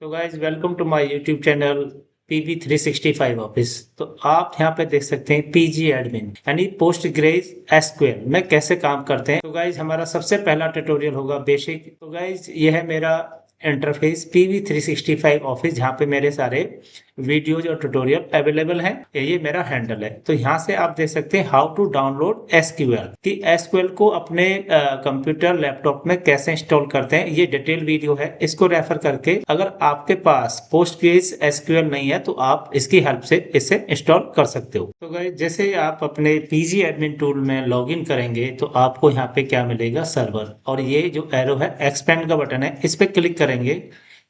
तो guys welcome to my YouTube channel PV365 office. तो आप यहाँ पे देख सकते हैं पीजी एडमिन यानी पोस्ट ग्रेज एसक्यूएल में कैसे काम करते हैं। तो गाइज हमारा सबसे पहला ट्यूटोरियल होगा बेसिक। तो गाइज ये है मेरा इंटरफेस PV365 ऑफिस, जहाँ पे मेरे सारे वीडियोज और ट्यूटोरियल अवेलेबल हैं। ये मेरा हैंडल है। तो यहाँ से आप देख सकते हैं हाउ टू डाउनलोड एसक्यूएल, कि एसक्यूएल को अपने कंप्यूटर लैपटॉप में कैसे इंस्टॉल करते हैं। ये डिटेल वीडियो है, इसको रेफर करके अगर आपके पास पोस्टग्रेज एसक्यूएल नहीं है तो आप इसकी हेल्प से इसे इंस्टॉल कर सकते हो। तो गाइस जैसे आप अपने पीजी एडमिन टूल में लॉगिन करेंगे तो आपको यहाँ पे क्या मिलेगा, सर्वर, और ये जो एरो है एक्सपेंड का बटन है, इस पे क्लिक करेंगे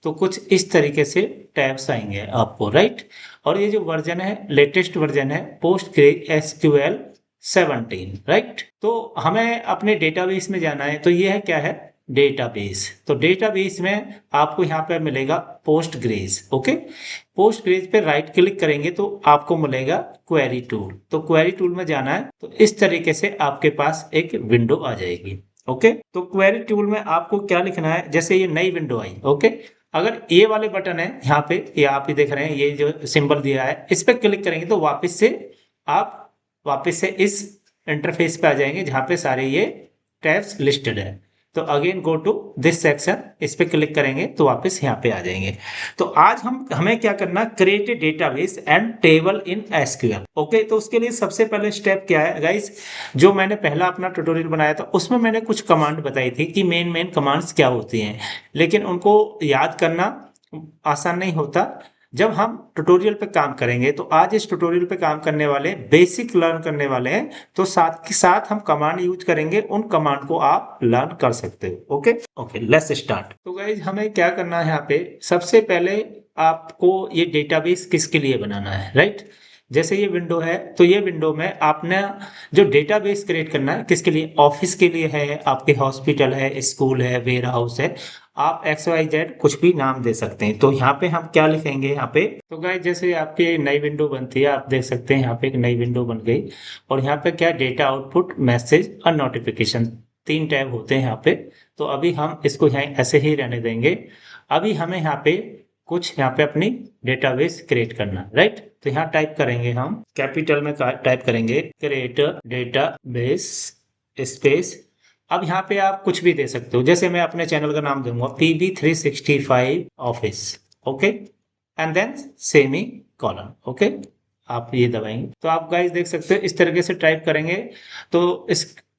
तो कुछ इस तरीके से टैब्स आएंगे आपको, राइट। और ये जो वर्जन है लेटेस्ट वर्जन है पोस्टग्रेज एसक्यूएल 17, राइट। तो हमें अपने डेटाबेस में जाना है, तो ये है क्या है, डेटाबेस। तो डेटाबेस में आपको यहाँ पे मिलेगा पोस्टग्रेज, ओके। पोस्टग्रेज पे राइट क्लिक करेंगे तो आपको मिलेगा क्वेरी टूल। तो क्वेरी टूल में जाना है तो इस तरीके से आपके पास एक विंडो आ जाएगी, ओके। तो क्वेरी टूल में आपको क्या लिखना है, जैसे ये नई विंडो आई, ओके। अगर ये वाले बटन है यहाँ पे, ये आप ही देख रहे हैं, ये जो सिंबल दिया है इस पे क्लिक करेंगे तो वापस से इस इंटरफेस पे आ जाएंगे जहां पे सारे ये टैब्स लिस्टेड है। तो again go to this section, इस पे क्लिक करेंगे तो वापस यहाँ पे आ जाएंगे। तो आज हमें क्या करना, create a database and table in SQL, okay. तो उसके लिए सबसे पहले स्टेप क्या है गाइस, जो मैंने पहला अपना ट्यूटोरियल बनाया था उसमें मैंने कुछ कमांड बताई थी कि मेन कमांड्स क्या होती हैं, लेकिन उनको याद करना आसान नहीं होता जब हम ट्यूटोरियल पे काम करेंगे। तो आज इस ट्यूटोरियल पे काम करने वाले, बेसिक लर्न करने वाले हैं, तो साथ के साथ हम कमांड यूज करेंगे, उन कमांड को आप लर्न कर सकते हो, ओके लेट्स स्टार्ट। तो गाइज हमें क्या करना है, यहाँ पे सबसे पहले आपको ये डेटाबेस किसके लिए बनाना है, राइट। जैसे ये विंडो है तो ये विंडो में आपने जो डेटाबेस क्रिएट करना है किसके लिए, ऑफिस के लिए है, आपके हॉस्पिटल है, स्कूल है, वेयर हाउस है, आप XYZ कुछ भी नाम दे सकते हैं। तो यहाँ पे हम क्या लिखेंगे यहाँ पे, तो गाइस जैसे आपकी नई विंडो बनती है, आप देख सकते हैं यहाँ पे एक नई विंडो बन गई, और यहाँ पे क्या, डेटा आउटपुट, मैसेज और नोटिफिकेशन, 3 टैब होते हैं यहाँ पे। तो अभी हम इसको यहाँ ऐसे ही रहने देंगे। अभी हमें यहाँ पे कुछ यहाँ पे अपनी डेटाबेस क्रिएट करना, राइट। तो यहाँ टाइप करेंगे, हम कैपिटल में टाइप करेंगे क्रिएट डेटाबेस स्पेस। अब यहाँ पे आप कुछ भी दे सकते हो, जैसे मैं अपने चैनल का नाम दूंगा PV365 office, okay, and then semicolon, okay. आप ये दबाएंगे तो आप गाइस देख सकते हो इस तरीके से टाइप करेंगे। तो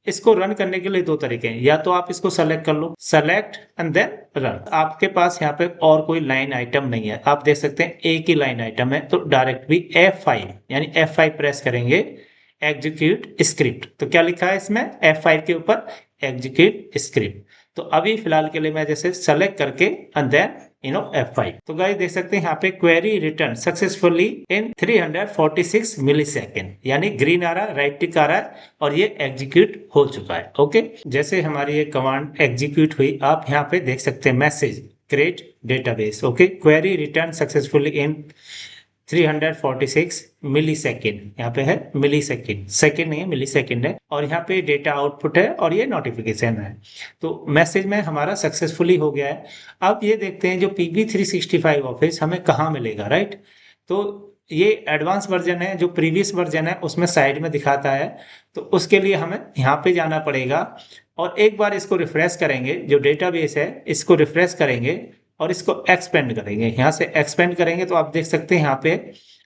इसको रन करने के लिए 2 तरीके हैं, या तो आप इसको सेलेक्ट कर लो, सेलेक्ट एंड देन रन। आपके पास यहाँ पे और कोई लाइन आइटम नहीं है, आप देख सकते हैं एक ही लाइन आइटम है, तो डायरेक्ट भी F5 यानी F5 प्रेस करेंगे, एग्जीक्यूट स्क्रिप्ट। तो क्या लिखा है इसमें, F5 के ऊपर एग्जीक्यूट स्क्रिप्ट। तो अभी फिलहाल के लिए मैं जैसे सेलेक्ट करके एंड देन F5। तो गाइस देख सकते हैं यहाँ पे क्वेरी रिटर्न सक्सेसफुली इन 346 मिलीसेकंड, यानी ग्रीन आ रहा है, राइट टिक आ रहा है, और ये एग्जीक्यूट हो चुका है, ओके। जैसे हमारी ये कमांड एग्जीक्यूट हुई, आप यहाँ पे देख सकते हैं message create database, okay, query return successfully इन 346 मिलीसेकंड, यहाँ पे है मिलीसेकंड, सेकंड नहीं है, मिलीसेकंड है, और यहाँ पे डेटा आउटपुट है और ये नोटिफिकेशन है। तो मैसेज में हमारा सक्सेसफुली हो गया है। अब ये देखते हैं जो PV365 ऑफिस हमें कहाँ मिलेगा, राइट। तो ये एडवांस वर्जन है, जो प्रीवियस वर्जन है उसमें साइड में दिखाता है, तो उसके लिए हमें यहाँ पे जाना पड़ेगा, और एक बार इसको रिफ्रेश करेंगे, जो डेटाबेस है इसको रिफ्रेश करेंगे और इसको एक्सपेंड करेंगे। यहाँ से एक्सपेंड करेंगे तो आप देख सकते हैं यहाँ पे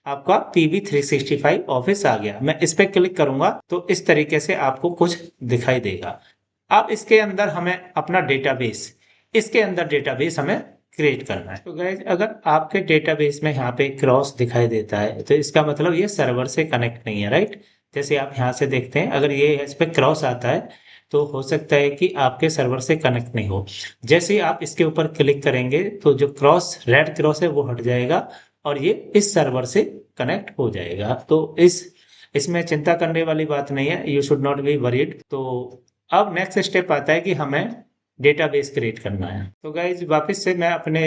आपका PV365 ऑफिस आ गया। मैं इस पे क्लिक करूंगा तो इस तरीके से आपको कुछ दिखाई देगा। अब इसके अंदर हमें अपना डेटाबेस, इसके अंदर डेटाबेस हमें क्रिएट करना है। तो गाइज अगर आपके डेटाबेस में यहाँ पे क्रॉस दिखाई देता है तो इसका मतलब ये सर्वर से कनेक्ट नहीं है, राइट। जैसे आप यहाँ से देखते हैं, अगर ये इस पे क्रॉस आता है तो हो सकता है कि आपके सर्वर से कनेक्ट नहीं हो। जैसे ही आप इसके ऊपर क्लिक करेंगे तो जो क्रॉस, रेड क्रॉस है, वो हट जाएगा और ये इस सर्वर से कनेक्ट हो जाएगा। तो इसमें चिंता करने वाली बात नहीं है, you should not be worried. तो अब नेक्स्ट स्टेप आता है कि हमें डेटाबेस क्रिएट करना है। तो गाइज वापस से मैं अपने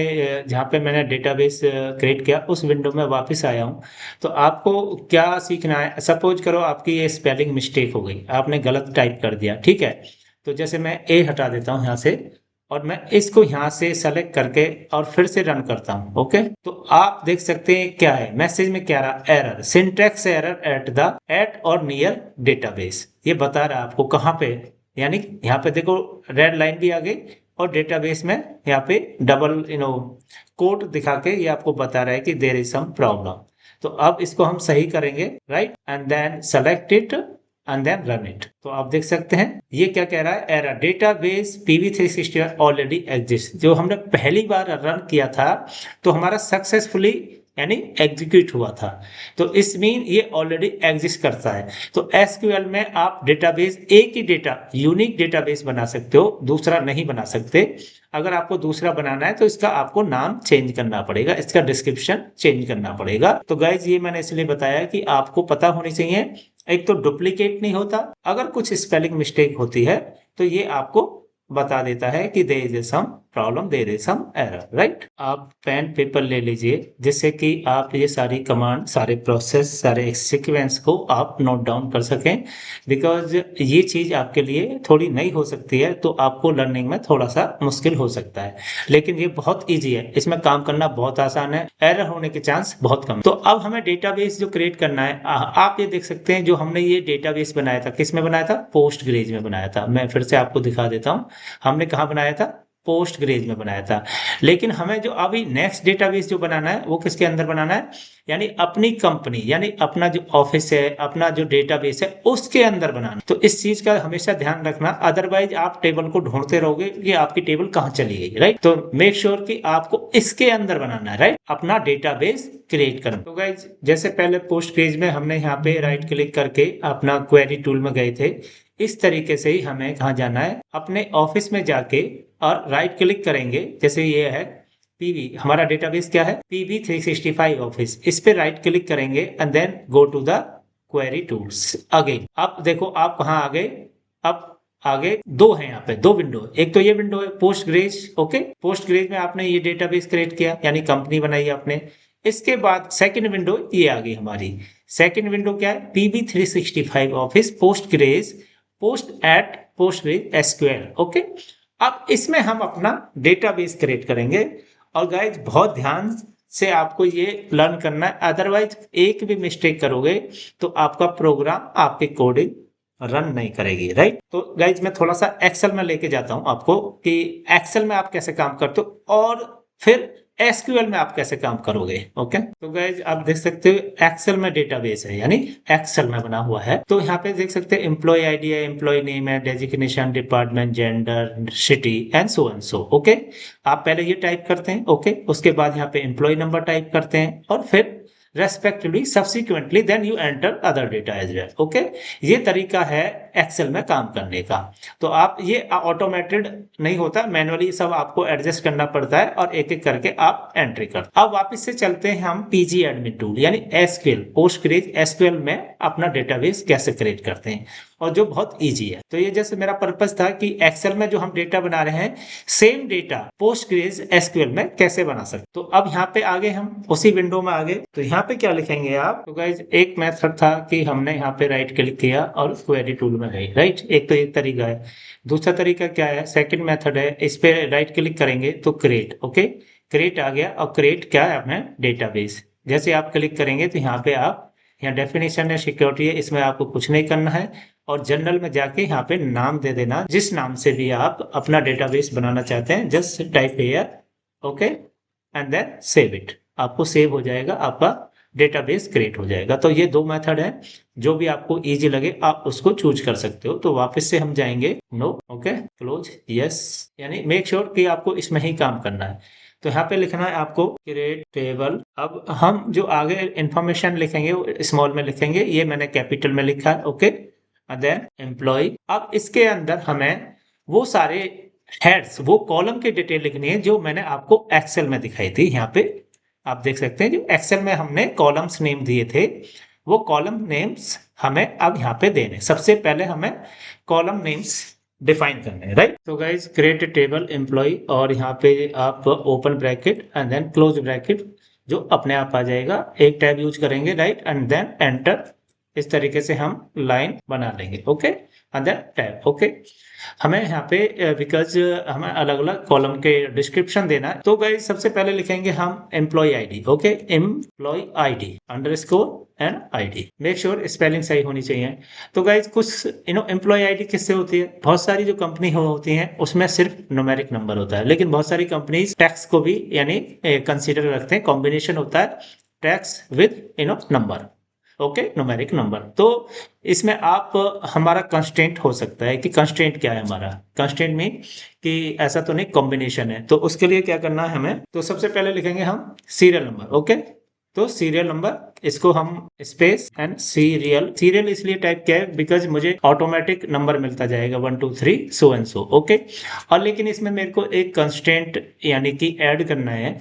जहाँ पे मैंने डेटाबेस क्रिएट किया उस विंडो में वापस आया हूँ। तो आपको क्या सीखना है, सपोज करो आपकी ये स्पेलिंग मिस्टेक हो गई, आपने गलत टाइप कर दिया, ठीक है। तो जैसे मैं ए हटा देता हूँ यहाँ से और मैं इसको यहाँ से सेलेक्ट करके और फिर से रन करता हूँ। ओके, तो आप देख सकते हैं क्या है मैसेज में, क्या रहा, एरर, सिंटैक्स एरर एट और नियर डेटाबेस। ये बता रहा है आपको कहाँ पे, यानी यहाँ पे देखो रेड लाइन भी आ गई और डेटाबेस में यहाँ पे डबल कोट दिखा के ये आपको बता रहा है कि देयर इज सम प्रॉब्लम। तो अब इसको हम सही करेंगे, right, and then select it and then run it. तो आप देख सकते हैं ये क्या कह रहा है, error database PV360 already exist. जो हमने पहली बार रन किया था तो हमारा सक्सेसफुली यानी एग्जीक्यूट हुआ था, तो इस मीन ये ऑलरेडी एग्जिस्ट करता है। तो एसक्यूएल में आप डेटाबेस एक ही डेटा यूनिक डेटाबेस बना सकते हो, दूसरा नहीं बना सकते। अगर आपको दूसरा बनाना है तो इसका आपको नाम चेंज करना पड़ेगा, इसका डिस्क्रिप्शन चेंज करना पड़ेगा। तो गाइज ये मैंने इसलिए बताया कि आपको पता होनी चाहिए, एक तो डुप्लीकेट नहीं होता, अगर कुछ स्पेलिंग मिस्टेक होती है तो ये आपको बता देता है कि there is some problem, there is some error, right. आप पेन पेपर ले लीजिए जिससे कि आप ये सारी कमांड, सारे प्रोसेस, सारे सीक्वेंस को आप नोट डाउन कर सकें, बिकॉज ये चीज आपके लिए थोड़ी नई हो सकती है तो आपको लर्निंग में थोड़ा सा मुश्किल हो सकता है, लेकिन ये बहुत ईजी है, इसमें काम करना बहुत आसान है, एरर होने के चांस बहुत कम। तो अब हमें डेटाबेस जो क्रिएट करना है, आप ये देख सकते हैं जो हमने ये डेटाबेस बनाया था, किस में बनाया था, पोस्टग्रेज में बनाया था। मैं फिर से आपको दिखा देता हूँ, हमने कहाँ बनाया था, पोस्टग्रेज में बनाया था। लेकिन हमें जो अभी नेक्स्ट डेटाबेस जो बनाना है वो किसके अंदर बनाना है, यानी अपनी कंपनी, यानी अपना जो ऑफिस है, अपना जो डेटाबेस है उसके अंदर बनाना। तो इस चीज का हमेशा ध्यान रखना, अदरवाइज आप टेबल को ढूंढते रहोगे कि आपकी टेबल कहाँ चली गई, राइट। तो मेक श्योर कि आपको इसके अंदर बनाना है, राइट, अपना डेटाबेस क्रिएट करना। तो गाइज जैसे पहले पोस्टग्रेज में हमने यहाँ पे राइट क्लिक करके अपना क्वेरी टूल में गए थे, इस तरीके से ही हमें कहाँ जाना है, अपने ऑफिस में जाके और राइट क्लिक करेंगे। जैसे ये है पीवी, हमारा डेटाबेस क्या है, PV365 ऑफिस, इस पे राइट क्लिक करेंगे and then go to the query tools again. अब देखो आप कहाँ आ गए, अब आगे दो है, यहाँ पे दो विंडो, एक तो ये विंडो है पोस्टग्रेज। ओके, पोस्टग्रेज में आपने ये डेटाबेस क्रिएट किया यानी कंपनी बनाई आपने। इसके बाद सेकंड विंडो ये आ गई हमारी। सेकंड विंडो क्या है, PV365 office Postgres Postgres SQL. Okay, अब इसमें हम अपना डेटाबेस क्रिएट करेंगे। और गाइज बहुत ध्यान से आपको ये लर्न करना है, अदरवाइज एक भी मिस्टेक करोगे तो आपका प्रोग्राम, आपकी कोडिंग रन नहीं करेगी, राइट। तो गाइज मैं थोड़ा सा एक्सेल में लेके जाता हूं आपको कि एक्सेल में आप कैसे काम करते हो और फिर एसक्यूएल में आप कैसे काम करोगे। ओके, तो गाइज आप देख सकते हो एक्सेल में डेटाबेस है यानी एक्सेल में बना हुआ है। तो यहाँ पे देख सकते हैं एम्प्लॉय आईडी है, एम्प्लॉय नेम है, designation, department, gender, city and so. Okay, आप पहले ये टाइप करते हैं। ओके, उसके बाद यहाँ पे एम्प्लॉय नंबर टाइप करते हैं और फिर respectively subsequently then you enter other data as well. Okay, ये तरीका है एक्सेल में काम करने का। तो आप ये ऑटोमेटेड नहीं होता, मैनुअली सब आपको एडजस्ट करना पड़ता है और एक एक करके आप एंट्री करते। अब वापस से चलते हैं हम पीजी एडमिन टूल यानी एसक्यूएल, पोस्टग्रेज एसक्यूएल में अपना डेटाबेस कैसे क्रिएट करते हैं, और जो बहुत इजी है। तो ये जैसे मेरा पर्पस था कि एक्सेल में जो हम डेटा बना रहे हैं सेम डेटा पोस्टग्रेज एसक्यूएल में कैसे बना सकते। तो अब यहाँ पे आगे हम उसी विंडो में आगे, तो यहाँ पे क्या लिखेंगे आप, तो गाइज एक मेथड था कि हमने यहाँ पे राइट क्लिक किया और क्वेरी टूल में गए, राइट। एक तो ये तरीका है। दूसरा तरीका क्या है, सेकंड मेथड है, इस पे राइट क्लिक करेंगे तो क्रिएट। ओके, क्रिएट आ गया और क्रिएट क्या है अपने डेटाबेस। जैसे आप क्लिक करेंगे तो यहाँ पे आप, यहाँ डेफिनेशन है, सिक्योरिटी है, इसमें आपको कुछ नहीं करना है और जनरल में जाके यहाँ पे नाम दे देना, जिस नाम से भी आप अपना डेटाबेस बनाना चाहते हैं, just type here. Okay, and then save it, आपको सेव हो जाएगा, आपका डेटाबेस क्रिएट हो जाएगा। तो ये दो मेथड है, जो भी आपको इजी लगे आप उसको चूज कर सकते हो। तो वापस से हम जाएंगे, नो, ओके, क्लोज, यस, यानी मेक श्योर कि आपको इसमें ही काम करना है। तो यहाँ पे लिखना है आपको क्रिएट टेबल। अब हम जो आगे इंफॉर्मेशन लिखेंगे वो स्मॉल में लिखेंगे, ये मैंने कैपिटल में लिखा है। Okay, then employ. अब इसके अंदर हमें वो सारे हेड्स, वो कॉलम की डिटेल लिखनी है जो मैंने आपको एक्सेल में दिखाई थी। यहाँ पे आप देख सकते हैं जो एक्सेल में हमने कॉलम्स नेम दिए थे, वो कॉलम नेम्स हमें अब यहाँ पे देने। सबसे पहले हमें कॉलम नेम्स डिफाइन करने हैं, राइट। तो गाइज क्रिएट टेबल एम्प्लॉय और यहाँ पे आप open bracket and then close bracket, जो अपने आप आ जाएगा। एक टैब यूज करेंगे, राइट, एंड देन एंटर। इस तरीके से हम लाइन बना लेंगे। Okay, and then tab. Okay, हमें यहाँ पे बिकॉज हमें अलग अलग कॉलम के डिस्क्रिप्शन देना है, तो गाइस सबसे पहले लिखेंगे हम employ ID. Okay, employ ID underscore and ID, make sure spelling सही होनी चाहिए। तो गाइस कुछ एम्प्लॉय आईडी किससे होती है, बहुत सारी जो कंपनी होती हैं उसमें सिर्फ न्यूमेरिक नंबर होता है, लेकिन बहुत सारी कंपनीज टैक्स को भी यानी कंसीडर रखते हैं, कॉम्बिनेशन होता है tax with number. Okay, numeric number. तो इसमें आप हमारा कंस्ट्रेंट हो सकता है कि कंस्ट्रेंट क्या है हमारा, कंस्ट्रेंट में कि ऐसा तो नहीं कॉम्बिनेशन है, तो उसके लिए क्या करना है हमें, तो सबसे पहले लिखेंगे हम सीरियल नंबर। ओके, तो सीरियल नंबर इसको हम स्पेस एंड सीरियल, सीरियल इसलिए टाइप किया है बिकॉज मुझे ऑटोमेटिक नंबर मिलता जाएगा 1 2 3 सो एंड सो। ओके, और लेकिन इसमें मेरे को एक कंस्ट्रेंट यानी कि ऐड करना है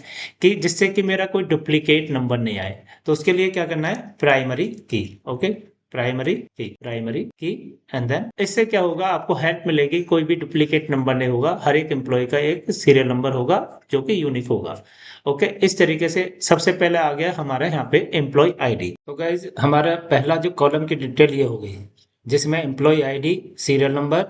कि जिससे कि मेरा कोई डुप्लीकेट नंबर नहीं आए, तो उसके लिए क्या करना है, प्राइमरी की। ओके, प्राइमरी की एंड देन इससे क्या होगा, आपको हेल्प मिलेगी, कोई भी डुप्लीकेट नंबर नहीं होगा, हर एक एम्प्लॉय का एक सीरियल नंबर होगा जो कि यूनिक होगा। ओके, इस तरीके से सबसे पहले आ गया हमारा यहाँ पे एम्प्लॉय आईडी। तो गाइज हमारा पहला जो कॉलम की डिटेल ये हो गई, जिसमें एम्प्लॉय आईडी, सीरियल नंबर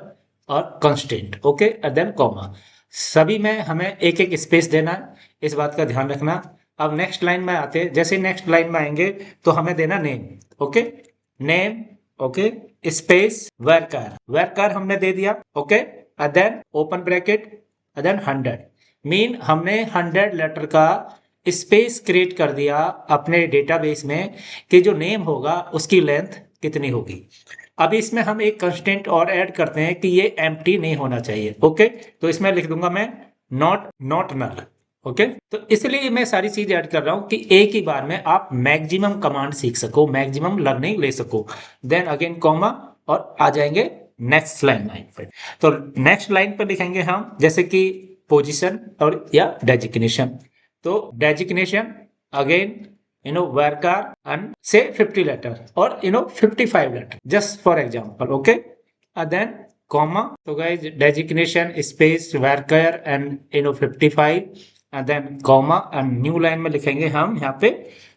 और constant. Okay, and then comma, सभी में हमें एक एक स्पेस देना है, इस बात का ध्यान रखना। अब नेक्स्ट लाइन में आते हैं, जैसे नेक्स्ट लाइन में आएंगे तो हमें देना name. Okay, name, okay, space worker, worker हमने दे दिया। Okay, and then open bracket and then 100, mean हमने 100 लेटर का स्पेस क्रिएट कर दिया अपने डेटाबेस में कि जो नेम होगा उसकी लेंथ कितनी होगी। अब इसमें हम एक कंस्टेंट और ऐड करते हैं कि ये एम्प्टी नहीं होना चाहिए। ओके, तो इसमें लिख दूंगा मैं नॉट नल। ओके, तो इसलिए मैं सारी चीज ऐड कर रहा हूं कि एक ही बार में आप मैक्सिमम कमांड सीख सको, मैक्सिमम लर्निंग ले सको। देन अगेन कॉमा और आ जाएंगे नेक्स्ट लाइन पे। तो नेक्स्ट लाइन पर लिखेंगे हम जैसे कि पोजीशन और या डेजिग्नेशन। तो डेजिग्नेशन अगेन वर्कर एंड से 50 लेटर और 55 letter just for example. Okay, then comma, तो guys designation space worker and 55 and then comma and new line में लिखेंगे हम यहाँ पे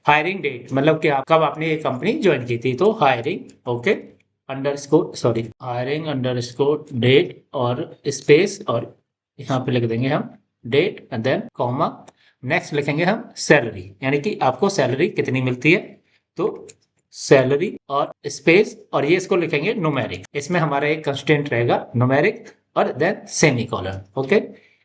हायरिंग डेट, मतलब कि आप कब आपने ये कंपनी ज्वाइन की थी, तो hiring okay underscore sorry hiring underscore date और स्पेस और यहाँ पे लिख देंगे हम date and then comma. Next लिखेंगे हम सैलरी, यानी कि आपको सैलरी कितनी मिलती है, तो सैलरी और स्पेस और ये इसको लिखेंगे न्यूमेरिक, इसमें हमारा एक कंस्टेंट रहेगा न्यूमेरिक और देन सेमीकोलन। ओके,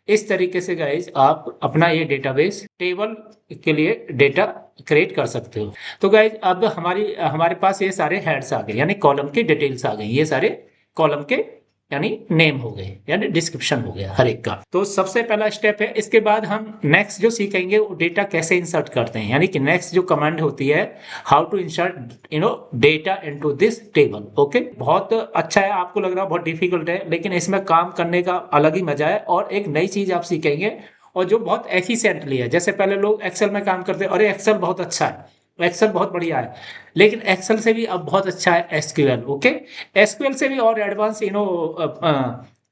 इस तरीके से गाइज आप अपना ये डेटाबेस टेबल के लिए डेटा क्रिएट कर सकते हो। तो गाइज अब हमारे पास ये सारे हेड्स आ गए, यानी कॉलम की डिटेल्स आ गई, ये सारे कॉलम के यानी नेम हो गए, यानी डिस्क्रिप्शन हो गया हर एक का। तो सबसे पहला स्टेप है, इसके बाद हम नेक्स्ट जो सीखेंगे वो डेटा कैसे इंसर्ट करते हैं, यानी कि नेक्स्ट जो कमांड होती है how to insert data into this table. Okay, बहुत अच्छा है, आपको लग रहा है बहुत डिफिकल्ट है, लेकिन इसमें काम करने का अलग ही मजा है और एक नई चीज आप सीखेंगे और जो बहुत एफिशिएंटली है। जैसे पहले लोग एक्सेल में काम करते हैं, अरे एक्सेल बहुत अच्छा है, एक्सेल बहुत बढ़िया है, लेकिन एक्सेल से भी अब बहुत अच्छा है एसक्यूएल। ओके, एसक्यूएल से भी और एडवांस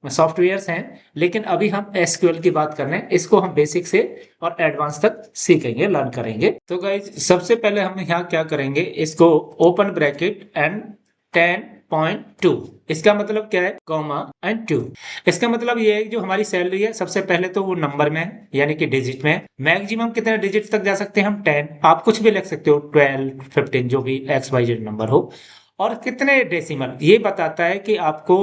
सॉफ्टवेयर्स हैं, लेकिन अभी हम एसक्यूएल की बात कर रहे हैं, इसको हम बेसिक से और एडवांस तक सीखेंगे, लर्न करेंगे। तो गाइज सबसे पहले हम यहाँ क्या करेंगे, इसको ओपन ब्रैकेट एंड 10.2, इसका मतलब क्या है, कॉमा एंड 2। इसका मतलब ये है जो हमारी सैलरी है सबसे पहले तो वो नंबर में है, यानी कि डिजिट में। मैक्सिमम कितने डिजिट तक जा सकते हैं हम, 10, आप कुछ भी लिख सकते हो, 12 15 जो भी XYZ नंबर हो। और कितने डेसिमल, ये बताता है कि आपको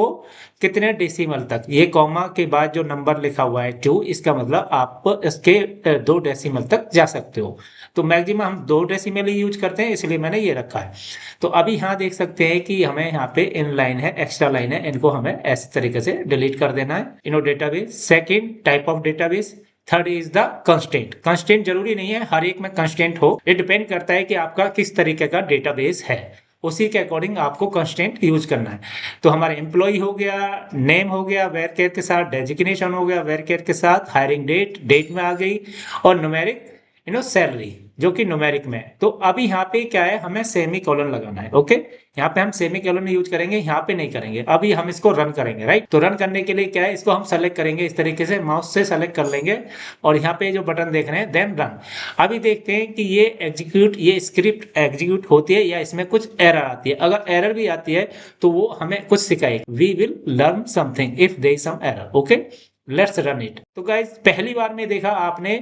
कितने डेसिमल तक, ये कॉमा के बाद जो नंबर लिखा हुआ है 2, इसका मतलब आप इसके 2 डेसिमल तक जा सकते हो। तो मैक्सिमम हम 2 डेसिमल ही यूज करते हैं, इसलिए मैंने ये रखा है। तो अभी यहाँ देख सकते हैं कि हमें यहाँ पे इन लाइन है, एक्स्ट्रा लाइन है, इनको हमें ऐसे तरीके से डिलीट कर देना है। Database, second type of database, third is the constant. Constant जरूरी नहीं है हर एक में कंस्टेंट हो, ये डिपेंड करता है कि आपका किस तरीके का डेटाबेस है, उसी के अकॉर्डिंग आपको कंस्टेंट यूज करना है। तो हमारे एम्प्लॉय हो गया, नेम हो गया वेयर केयर के साथ, डेजिग्नेशन हो गया वेयर केयर के साथ, हायरिंग डेट में आ गई, और न्यूमेरिक सैलरी जो कि न्यूमेरिक में है। तो अभी यहाँ पे क्या है, हमें सेमी कोलन लगाना है। ओके, यहाँ पे हम सेमी कोलन यूज करेंगे, यहाँ पे नहीं करेंगे। अभी हम इसको रन करेंगे, राइट। तो रन करने के लिए क्या है, इसको हम सेलेक्ट करेंगे इस तरीके से, माउस से सेलेक्ट कर लेंगे और यहाँ पे जो बटन देख रहे हैं देन रन। अभी देखते हैं कि ये स्क्रिप्ट एग्जीक्यूट होती है या इसमें कुछ एरर आती है। अगर एरर भी आती है तो वो हमें कुछ सिखाएगी, we will learn something if there is some error. Okay, let's run it. तो गाइज पहली बार में देखा आपने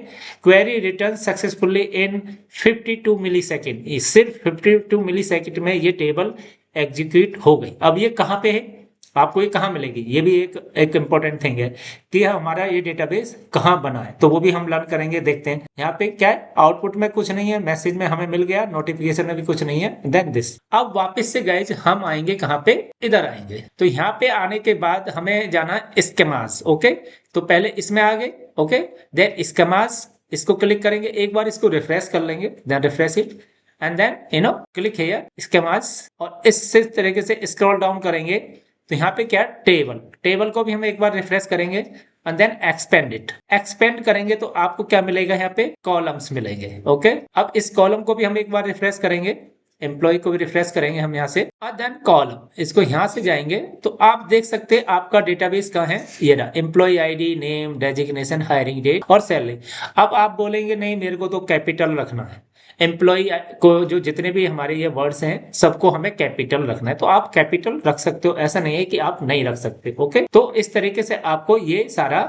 query return successfully in 52 millisecond, सिर्फ 52 मिली सेकेंड में ये टेबल एग्जीक्यूट हो गई। अब ये कहाँ पे है, आपको ये कहाँ मिलेगी, ये भी एक इंपॉर्टेंट थिंग है कि हमारा ये डेटाबेस कहाँ बना है। तो वो भी हम लर्न करेंगे, देखते हैं। यहाँ पे क्या है, आउटपुट में कुछ नहीं है, मैसेज में हमें मिल गया, नोटिफिकेशन में भी कुछ नहीं है, देन दिस। अब वापस से गाइज हम आएंगे कहाँ पे, इधर आएंगे। तो यहाँ पे आने के बाद हमें जाना स्कीमास। ओके, तो पहले इसमें आ गए। ओके, देन स्कीमास, इसको क्लिक करेंगे, एक बार इसको रिफ्रेश कर लेंगे, then refresh it and then click here schemas. और इस तरीके से स्क्रॉल डाउन करेंगे तो यहाँ पे क्या, टेबल को भी हम एक बार रिफ्रेश करेंगे and then expand it. Expand करेंगे तो आपको क्या मिलेगा, यहाँ पे कॉलम्स मिलेंगे। ओके, अब इस कॉलम को भी हम एक बार रिफ्रेश करेंगे, एम्प्लॉय को भी रिफ्रेश करेंगे हम यहाँ से और देन कॉलम, इसको यहाँ से जाएंगे तो आप देख सकते हैं आपका डेटाबेस कहाँ है, ये रहा, employ ID, name, designation, hiring date और सैलरी। अब आप बोलेंगे नहीं मेरे को तो कैपिटल रखना है, एम्प्लॉय को जो जितने भी हमारे ये वर्ड्स हैं सबको हमें कैपिटल रखना है, तो आप कैपिटल रख सकते हो, ऐसा नहीं है कि आप नहीं रख सकते। ओके, तो इस तरीके से आपको ये सारा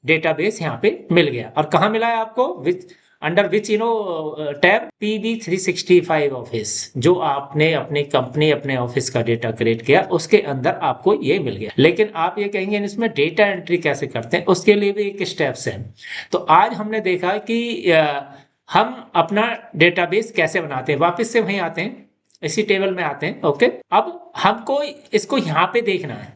डेटाबेस यहाँ पे मिल गया। और कहाँ मिला है आपको, under which tab, PB365 office, जो आपने अपनी कंपनी अपने ऑफिस का डेटा क्रिएट किया उसके अंदर आपको ये मिल गया। लेकिन आप ये कहेंगे इसमें डेटा एंट्री कैसे करते हैं, उसके लिए भी एक स्टेप्स है। तो आज हमने देखा कि हम अपना डेटाबेस कैसे बनाते हैं। वापस से वहीं आते हैं, इसी टेबल में आते हैं। ओके, अब हमको इसको यहाँ पे देखना है,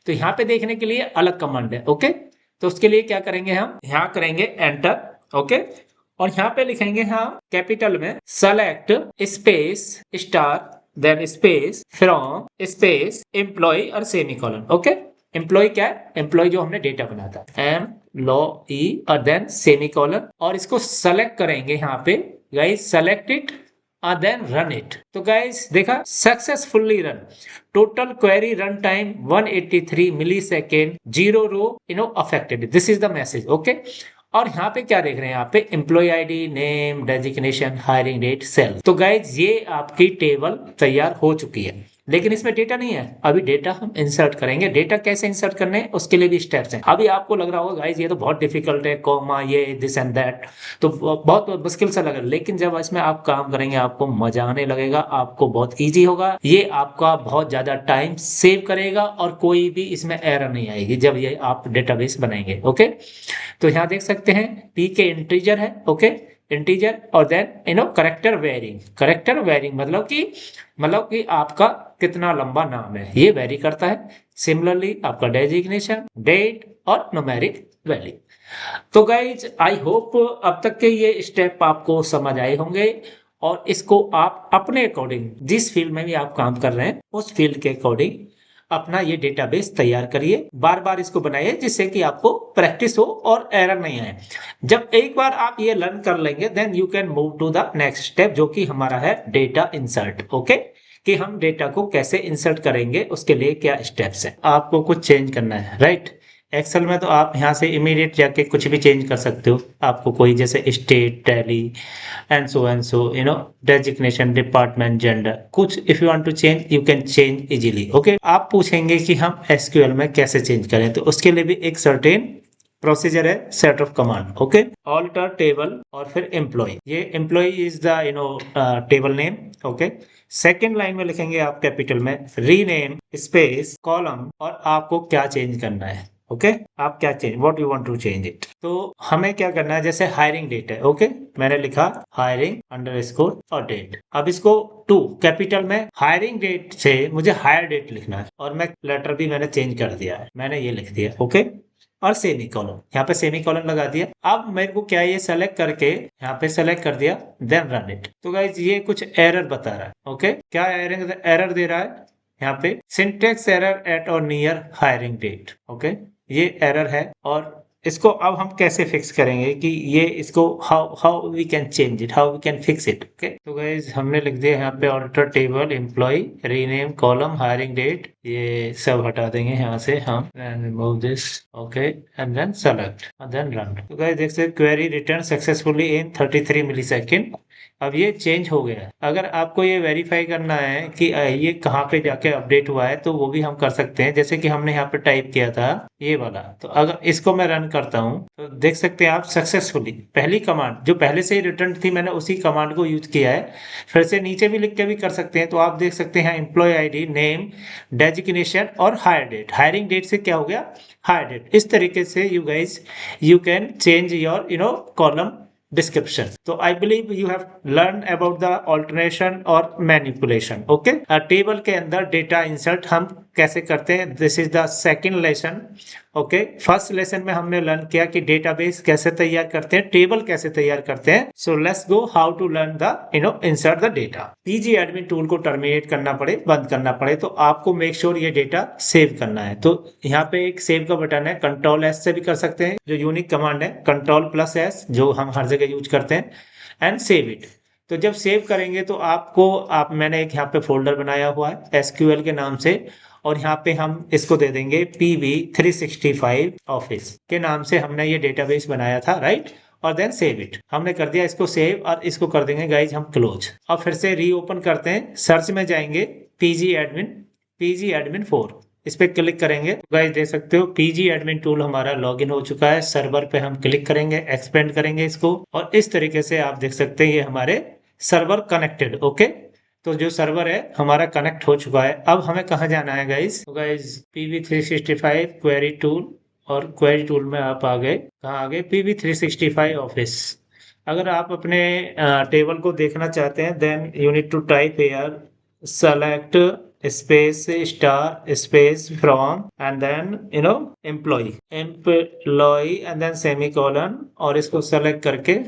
तो यहाँ पे देखने के लिए अलग कमांड है। ओके, तो उसके लिए क्या करेंगे, हम यहाँ करेंगे एंटर। ओके, और यहाँ पे लिखेंगे हम कैपिटल में select space star then space from space employ और सेमीकोलन। ओके, एम्प्लॉय क्या है, एम्प्लॉय जो हमने डेटा बनाया था, एम्प्लॉय और देन सेमीकोलन, और इसको सेलेक्ट करेंगे यहाँ पे गाइस, सेलेक्ट इट और देन रन इट। तो गाइस देखा, successfully run, total query run time 183 millisecond, 0 row affected, this is the message. Okay, और यहाँ पे क्या देख रहे हैं, यहाँ पे employ ID, name, designation, hiring date, सेल। तो गाइज ये आपकी टेबल तैयार हो चुकी है, लेकिन इसमें डेटा नहीं है। अभी डेटा हम इंसर्ट करेंगे। डेटा कैसे इंसर्ट करने हैं उसके लिए भी स्टेप्स हैं। अभी आपको लग रहा होगा गाइज ये तो बहुत डिफिकल्ट है, कॉमा ये दिस एंड दैट, तो बहुत मुश्किल सा लग रहा है, लेकिन जब इसमें आप काम करेंगे आपको मजा आने लगेगा, आपको बहुत ईजी होगा, ये आपका बहुत ज्यादा टाइम सेव करेगा और कोई भी इसमें एरर नहीं आएगी जब ये आप डेटाबेस बनाएंगे। ओके, तो यहाँ देख सकते हैं पी के इंटीजर है। ओके, इंटीजर और देन करेक्टर वेरिंग मतलब कि आपका कितना लंबा नाम है ये वेरी करता है। सिमिलरली आपका डेजिग्नेशन, डेट और न्यूमेरिक वैल्यू। तो गाइज आई होप अब तक के ये स्टेप आपको समझ आए होंगे और इसको आप अपने अकॉर्डिंग, जिस फील्ड में भी आप काम कर रहे हैं उस फील्ड के अकॉर्डिंग अपना ये डेटाबेस तैयार करिए, बार बार इसको बनाइए जिससे कि आपको प्रैक्टिस हो और एरर नहीं आए। जब एक बार आप ये लर्न कर लेंगे then you can move to the next step, जो कि हमारा है डेटा इंसर्ट। ओके, कि हम डेटा को कैसे इंसर्ट करेंगे, उसके लिए क्या स्टेप्स हैं। आपको कुछ चेंज करना है, राइट। एक्सेल में तो आप यहाँ से इमीडिएट जाके कुछ भी चेंज कर सकते हो। आपको कोई जैसे state, tally and so designation, department, gender, कुछ if you want to change you can change easily. Okay, आप पूछेंगे कि हम एसक्यूएल में कैसे चेंज करें, तो उसके लिए भी एक सर्टेन प्रोसीजर है, set of command. Okay, alter table और फिर एम्प्लॉय, ये employ is the table name. Okay, second line में लिखेंगे आप कैपिटल में रीनेम स्पेस कॉलम और आपको क्या चेंज करना है। ओके, आप क्या change, what you want to change it. तो हमें क्या करना है, जैसे हायरिंग डेट है। ओके, मैंने लिखा हायरिंग अंडरस्कोर और डेट। अब इसको टू कैपिटल में, हायरिंग डेट से मुझे हायर डेट लिखना है और मैं लेटर भी मैंने चेंज कर दिया है, मैंने ये लिख दिया। ओके, और सेमी कॉलन, यहाँ पे सेमी कॉलन लगा दिया। अब मेरे को क्या, ये सेलेक्ट करके यहाँ पे सेलेक्ट कर दिया, देन रन इट। तो गाइज ये कुछ एरर बता रहा है। ओके, क्या एरर दे रहा है, यहाँ पे सिंटेक्स एरर एट और नियर हायरिंग डेट। ओके, ये एरर है और इसको अब हम कैसे फिक्स करेंगे कि ये इसको how how we can change it, how we can fix it. Okay, तो गाइज हमने लिख दिया यहाँ पे auditor table employ rename column hiring date, ये सब हटा देंगे यहाँ से हम, and remove this. Okay, and then select and then run. तो गाइज देख सकते query return successfully in 33 millisecond. अब ये चेंज हो गया है। अगर आपको ये वेरीफाई करना है कि ये कहाँ पे जाके अपडेट हुआ है तो वो भी हम कर सकते हैं, जैसे कि हमने यहाँ पे टाइप किया था ये वाला। तो अगर इसको मैं रन करता हूँ तो देख सकते हैं आप सक्सेसफुली पहली कमांड जो पहले से ही रिटर्न थी मैंने उसी कमांड को यूज किया है। फिर से नीचे भी लिख के भी कर सकते हैं। तो आप देख सकते हैं एम्प्लॉय आईडी, नेम, डेजिग्नेशन और हायर डेट। हायरिंग डेट से क्या हो गया, हायर डेट। इस तरीके से you can change your column description. So I believe you have learned about the alternation or manipulation. Okay, table के अंदर डेटा इंसर्ट हम कैसे करते हैं, this is the second lesson. Okay, first lesson में हमने लर्न किया कि डेटाबेस कैसे तैयार करते हैं, टेबल कैसे तैयार करते हैं। So let's go how to learn the insert the data. PG admin tool को टर्मिनेट करना पड़े, बंद करना पड़े, तो आपको मेक श्योर ये डेटा सेव करना है। तो यहाँ पे एक सेव का बटन है, कंट्रोल एस से भी कर सकते हैं, जो यूनिक कमांड है कंट्रोल प्लस एस जो हम हर जगह यूज करते हैं, एंड सेव इट। तो जब सेव करेंगे तो मैंने एक यहाँ पे फोल्डर बनाया हुआ है एसक्यूएल के नाम से, और यहाँ पे हम इसको दे देंगे PV365 ऑफिस के नाम से हमने ये डेटाबेस बनाया था, राइट। और देन सेव इट, हमने कर दिया इसको सेव, और इसको कर देंगे गाइज हम क्लोज। और फिर से रीओपन करते हैं, सर्च में जाएंगे पीजी एडमिन 4, इस पे क्लिक करेंगे। गाइस देख सकते हो पीजी एडमिन टूल हमारा लॉगिन हो चुका है। सर्वर पे हम क्लिक करेंगे, एक्सपेंड करेंगे इसको, और इस तरीके से आप देख सकते हैं ये हमारे सर्वर कनेक्टेड। ओके, तो जो सर्वर है हमारा कनेक्ट हो चुका है। अब हमें कहाँ जाना है गाइस, तो गाइस PV365 क्वेरी टूल, और क्वेरी टूल में आप आ गए, कहाँ आ गए, PV365 ऑफिस। अगर आप अपने टेबल को देखना चाहते हैं then you need to type here select space star space from and then employ and then semicolon, और इसको सेलेक्ट करके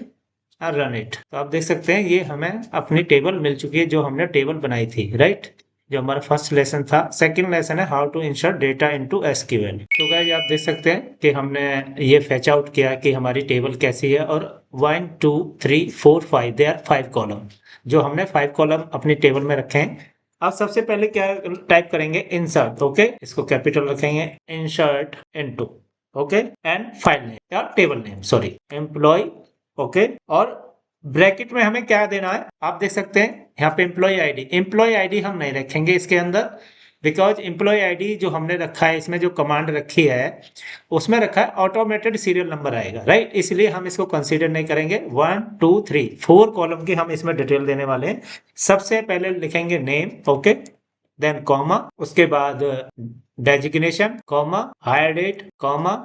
रन इट। तो आप देख सकते हैं ये हमें अपनी टेबल मिल चुकी है जो हमने टेबल बनाई थी, राइट, जो हमारा फर्स्ट लेसन था। सेकंड लेसन है how to insert data into SQL. तो गाइस आप देख सकते हैं कि हमने ये फेच आउट किया कि हमारी टेबल कैसी है, और 1 2 3 4 5 दे आर 5 कॉलम, जो हमने 5 कॉलम अपनी टेबल में रखे हैं। अब सबसे पहले क्या टाइप करेंगे, इंसर्ट। ओके, इसको कैपिटल रखेंगे, insert into, okay, and file name या table name, sorry, employ. Okay, और ब्रैकेट में हमें क्या देना है, आप देख सकते हैं यहाँ पे एम्प्लॉय आईडी हम नहीं रखेंगे इसके अंदर, बिकॉज एम्प्लॉय आईडी जो हमने रखा है, इसमें जो कमांड रखी है उसमें रखा है ऑटोमेटेड सीरियल नंबर आएगा, राइट, इसलिए हम इसको कंसीडर नहीं करेंगे। 1 2 3 4 कॉलम की हम इसमें डिटेल देने वाले हैं। सबसे पहले लिखेंगे नेम, ओके, देन कॉमा, उसके बाद designation, comma, hire date, comma,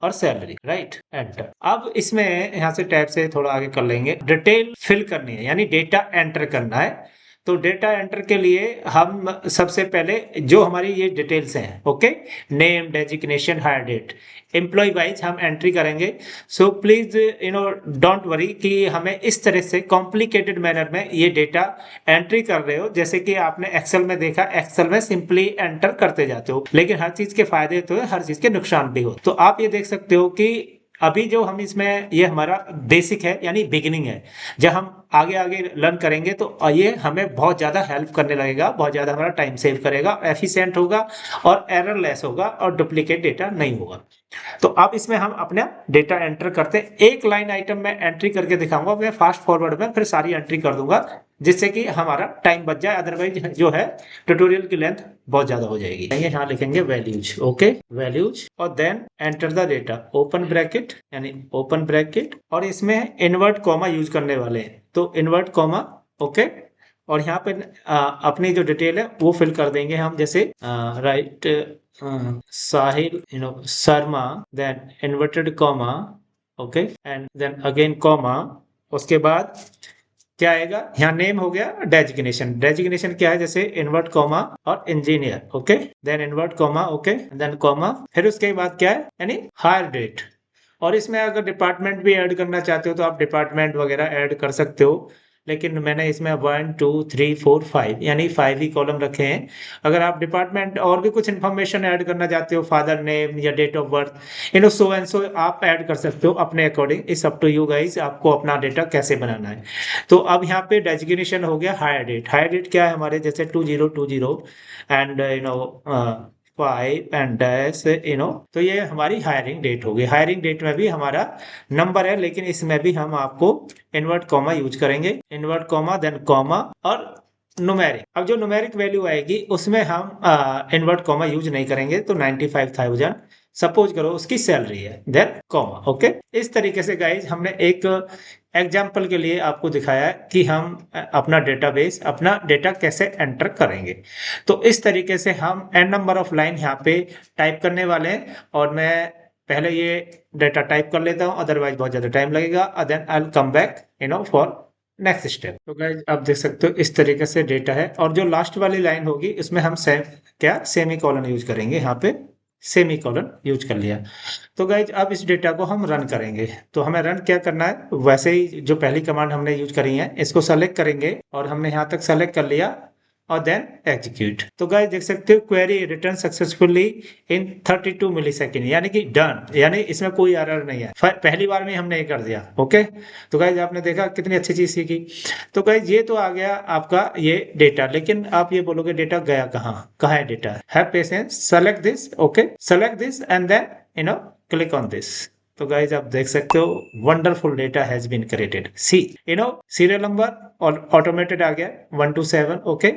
और सैलरी, राइट, एंटर। अब इसमें यहाँ से टैब से थोड़ा आगे कर लेंगे, डिटेल फिल करनी है, यानी डेटा एंटर करना है। तो डेटा एंटर के लिए हम सबसे पहले जो हमारी ये डिटेल्स हैं, okay, name, designation, hire date, employ wise हम एंट्री करेंगे। सो प्लीज डोंट वरी कि हमें इस तरह से कॉम्प्लिकेटेड मैनर में ये डेटा एंट्री कर रहे हो, जैसे कि आपने एक्सेल में देखा, एक्सेल में सिंपली एंटर करते जाते हो, लेकिन हर चीज के फायदे तो है, हर चीज के नुकसान भी हो। तो आप ये देख सकते हो कि अभी जो हम इसमें, ये हमारा बेसिक है, यानी बिगिनिंग है। जब हम आगे आगे लर्न करेंगे तो ये हमें बहुत ज़्यादा हेल्प करने लगेगा, बहुत ज़्यादा हमारा टाइम सेव करेगा, एफिशिएंट होगा, और एरर लेस होगा, और डुप्लीकेट डेटा नहीं होगा। तो अब इसमें हम अपना डेटा एंटर करते हैं। एक लाइन आइटम में एंट्री करके दिखाऊंगा, मैं फास्ट फॉरवर्ड में फिर सारी एंट्री कर दूंगा, जिससे कि हमारा टाइम बच जाए, अदरवाइज जो है ट्यूटोरियल की लेंथ बहुत ज्यादा हो जाएगी। यहाँ लिखेंगे वैल्यूज, ओके, वैल्यूज, और then enter the data, open bracket, यानी ओपन ब्रैकेट, और इसमें इन्वर्ट कॉमा यूज करने वाले हैं, तो इन्वर्ट कॉमा, ओके, और यहाँ पे अपनी जो डिटेल है वो फिल कर देंगे हम, जैसे write Sahil Sharma, then inverted comma, okay, and then again comma, उसके बाद क्या आएगा, यहाँ नेम हो गया, डेजिग्नेशन क्या है, जैसे इन्वर्ट कॉमा और engineer, okay, then invert comma, okay, then comma, फिर उसके बाद क्या है, यानी हायर डेट। और इसमें अगर डिपार्टमेंट भी ऐड करना चाहते हो तो आप डिपार्टमेंट वगैरह ऐड कर सकते हो, लेकिन मैंने इसमें 1 2 3 4 5 यानी 5 ही कॉलम रखे हैं। अगर आप डिपार्टमेंट और भी कुछ इन्फॉर्मेशन ऐड करना चाहते हो, फादर नेम या date of birth, so and so, आप ऐड कर सकते हो अपने according. It's up to you guys, आपको अपना डेटा कैसे बनाना है। तो अब यहाँ पे डेजिग्नेशन हो गया हायर डेट। हायर डेट क्या है हमारे, जैसे 2020 एंड 5 एंड डैश तो ये हमारी हायरिंग डेट होगी। हायरिंग डेट में भी हमारा नंबर है, लेकिन इसमें भी हम आपको इन्वर्ट कॉमा यूज करेंगे, इन्वर्ट कॉमा देन कॉमा और न्यूमेरिक। अब जो न्यूमेरिक वैल्यू आएगी उसमें हम इन्वर्ट कॉमा यूज नहीं करेंगे। तो 95,000 सपोज करो उसकी सैलरी है, देन कॉमा। ओके, इस तरीके से गाइज हमने एक एग्जाम्पल के लिए आपको दिखाया कि हम अपना डेटाबेस, अपना डेटा कैसे एंटर करेंगे। तो इस तरीके से हम n नंबर ऑफ लाइन यहाँ पे टाइप करने वाले हैं, और मैं पहले ये डेटा टाइप कर लेता हूँ, अदरवाइज बहुत ज्यादा टाइम लगेगा। Then I will come back for next step. तो गाइज आप देख सकते हो इस तरीके से डेटा है, और जो लास्ट वाली लाइन होगी इसमें हम सेमी कॉलन यूज करेंगे। यहाँ पे सेमी कॉलन यूज कर लिया। तो गाइज अब इस डेटा को हम रन करेंगे। तो हमें रन क्या करना है, वैसे ही जो पहली कमांड हमने यूज करी है, इसको सेलेक्ट करेंगे, और हमने यहाँ तक सेलेक्ट कर लिया, और देन एग्जीक्यूट। तो गाइस देख सकते हो क्वेरी रिटर्न सक्सेसफुली इन 32 मिलीसेकंड, यानी कि डन, यानी इसमें कोई एरर नहीं है। पहली बार में हमने ये कर दिया। ओके, तो गाइस आपने देखा कितनी अच्छी चीज सीखी। तो गाइस ये तो आ गया आपका ये डेटा, लेकिन आप ये बोलोगे डेटा गया कहाँ, कहाँ है data. Have patience, select this, okay, select this and then click on this. तो गाइज आप देख सकते हो wonderful data has been created. See serial number और ऑटोमेटेड आ गया 1 to 7। Okay,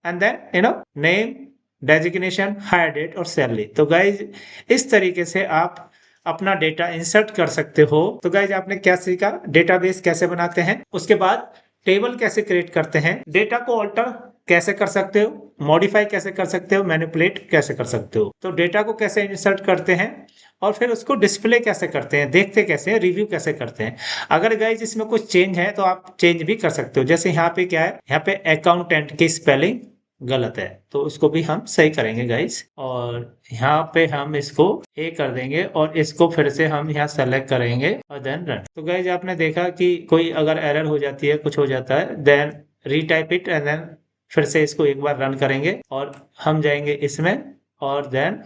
and then name, designation, hire date और salary. तो गाइज इस तरीके से आप अपना डेटा इंसर्ट कर सकते हो। तो गाइज आपने क्या सीखा, डेटाबेस कैसे बनाते हैं, उसके बाद टेबल कैसे क्रिएट करते हैं, डेटा को ऑल्टर कैसे कर सकते हो, मॉडिफाई कैसे कर सकते हो, मैनिपुलेट कैसे कर सकते हो। तो डेटा को कैसे इंसर्ट करते हैं, और फिर उसको डिस्प्ले कैसे करते हैं, देखते कैसे हैं, रिव्यू कैसे करते हैं। अगर गाइज इसमें कुछ चेंज है तो आप चेंज भी कर सकते हो। जैसे यहाँ पे क्या है, यहाँ पे अकाउंटेंट की स्पेलिंग गलत है, तो उसको भी हम सही करेंगे गाइज। और यहाँ पे हम इसको ए कर देंगे, और इसको फिर से हम यहाँ सेलेक्ट करेंगे, और देन रन। तो गाइज आपने देखा कि कोई अगर एरर हो जाती है, कुछ हो जाता है, then retype it and then फिर से इसको एक बार रन करेंगे, और हम जाएंगे इसमें, और देन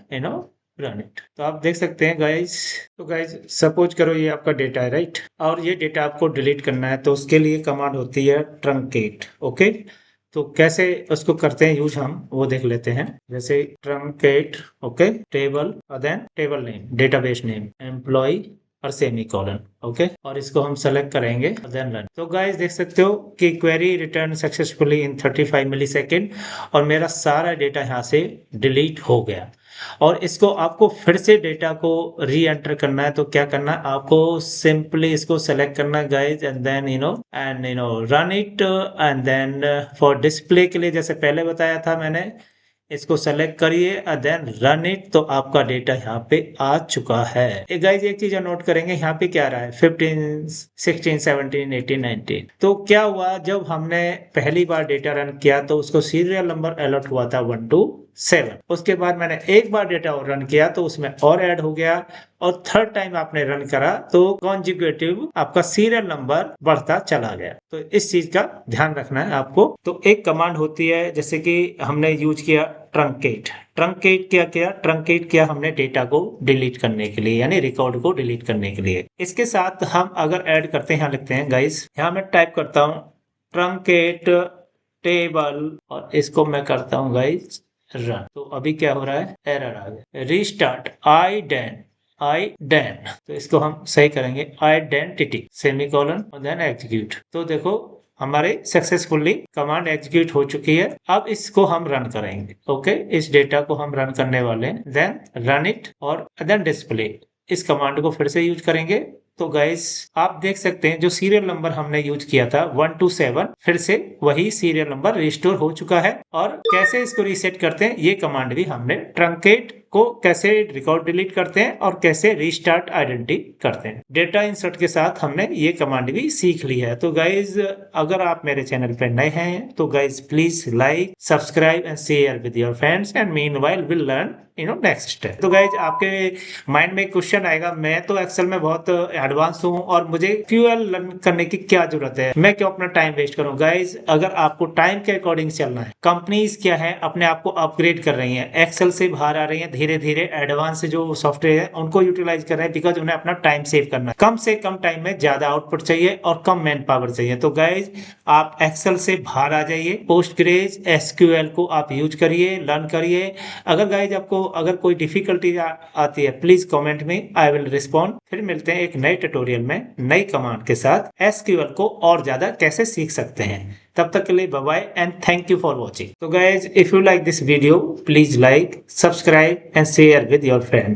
रन इट। तो आप देख सकते हैं गाइज। तो गाइज सपोज करो ये आपका डेटा है, राइट, और ये डेटा आपको डिलीट करना है, तो उसके लिए कमांड होती है ट्रंकेट। ओके, तो कैसे उसको करते हैं यूज, हम वो देख लेते हैं। जैसे ट्रंकेट, ओके, टेबल, और then table name, database name, employ और सेमी कॉलन। ओके, और इसको हम सेलेक्ट करेंगे, देन रन। तो गाइस देख सकते हो कि क्वेरी रिटर्न सक्सेसफुली इन 35 मिलीसेकंड, और मेरा सारा डेटा यहाँ से डिलीट हो गया। और इसको आपको फिर से डेटा को री एंटर करना है, तो क्या करना है, आपको सिंपली इसको सेलेक्ट करना है guys, and then run it, and then for display के लिए जैसे पहले बताया था मैंने, इसको सेलेक्ट करिए देन रन इट। तो आपका डेटा यहाँ पे आ चुका है। गाइज एक चीज नोट करेंगे, यहाँ पे क्या रहा है 15 16 17 18 19। तो क्या हुआ, जब हमने पहली बार डेटा रन किया तो उसको सीरियल नंबर अलर्ट हुआ था 1 to 7। उसके बाद मैंने एक बार डेटा और रन किया तो उसमें और ऐड हो गया, और थर्ड टाइम आपने रन करा तो कॉन्जिक्यूटिव आपका सीरियल नंबर बढ़ता चला गया। तो इस चीज का ध्यान रखना है आपको। तो एक कमांड होती है, जैसे कि हमने यूज किया ट्रंकेट। ट्रंकेट क्या किया, ट्रंकेट किया हमने डेटा को डिलीट करने के लिए, यानी रिकॉर्ड को डिलीट करने के लिए। इसके साथ हम अगर ऐड करते हैं, यहाँ लिखते हैं गाइस, यहाँ मैं टाइप करता हूँ ट्रंकेट टेबल, और इसको मैं करता हूँ गाइस रन। तो अभी क्या हो रहा है, एरर आ गया। रीस्टार्ट आइडेन, तो इसको हम सही करेंगे, आइडेंटिटी सेमी कॉलन और देन एग्जीक्यूट। तो देखो हमारे सक्सेसफुली कमांड एग्जीक्यूट हो चुकी है। अब इसको हम रन करेंगे। ओके, इस डेटा को हम रन करने वाले हैं, देन रन इट और देन डिस्प्ले। इस कमांड को फिर से यूज करेंगे। तो गाइस आप देख सकते हैं जो सीरियल नंबर हमने यूज किया था 1 to 7, फिर से वही सीरियल नंबर रिस्टोर हो चुका है। और कैसे इसको रीसेट करते हैं, ये कमांड भी हमने ट्रंकेट को कैसे रिकॉर्ड डिलीट करते हैं और कैसे रीस्टार्ट आइडेंटिटी करते हैं। डेटा इंसर्ट के साथ हमने ये कमांड भी सीख ली है। तो गाइज अगर आप मेरे चैनल पे नए हैं तो guys please like, subscribe and share with your friends and meanwhile will learn next step. तो गाइज आपके माइंड में क्वेश्चन आएगा, मैं तो एक्सेल में बहुत एडवांस हूँ और मुझे क्यूएल लर्न करने की क्या जरूरत है, मैं क्यों अपना टाइम वेस्ट करूँ। गाइज अगर आपको टाइम के अकॉर्डिंग चलना है, कंपनीज क्या है अपने आप को अपग्रेड कर रही है, एक्सेल से बाहर आ रही है, धीरे धीरे एडवांस जो सॉफ्टवेयर है उनको यूटिलाइज कर रहे हैं, बिकॉज उन्हें अपना टाइम सेव करना है। कम से कम टाइम में ज्यादा आउटपुट चाहिए और कम मैन पावर चाहिए। तो गाइज आप एक्सेल से बाहर आ जाइए, पोस्टग्रेज एसक्यूएल को आप यूज करिए, लर्न करिए। अगर गाइज आपको अगर कोई डिफिकल्टी आती है प्लीज कमेंट में, आई विल रिस्पॉन्ड। फिर मिलते हैं एक नए ट्यूटोरियल में नई कमांड के साथ एसक्यूएल को और ज्यादा कैसे सीख सकते हैं। तब तक के लिए bye bye and thank you for watching. तो guys if you like this video please like, subscribe and share with your friends.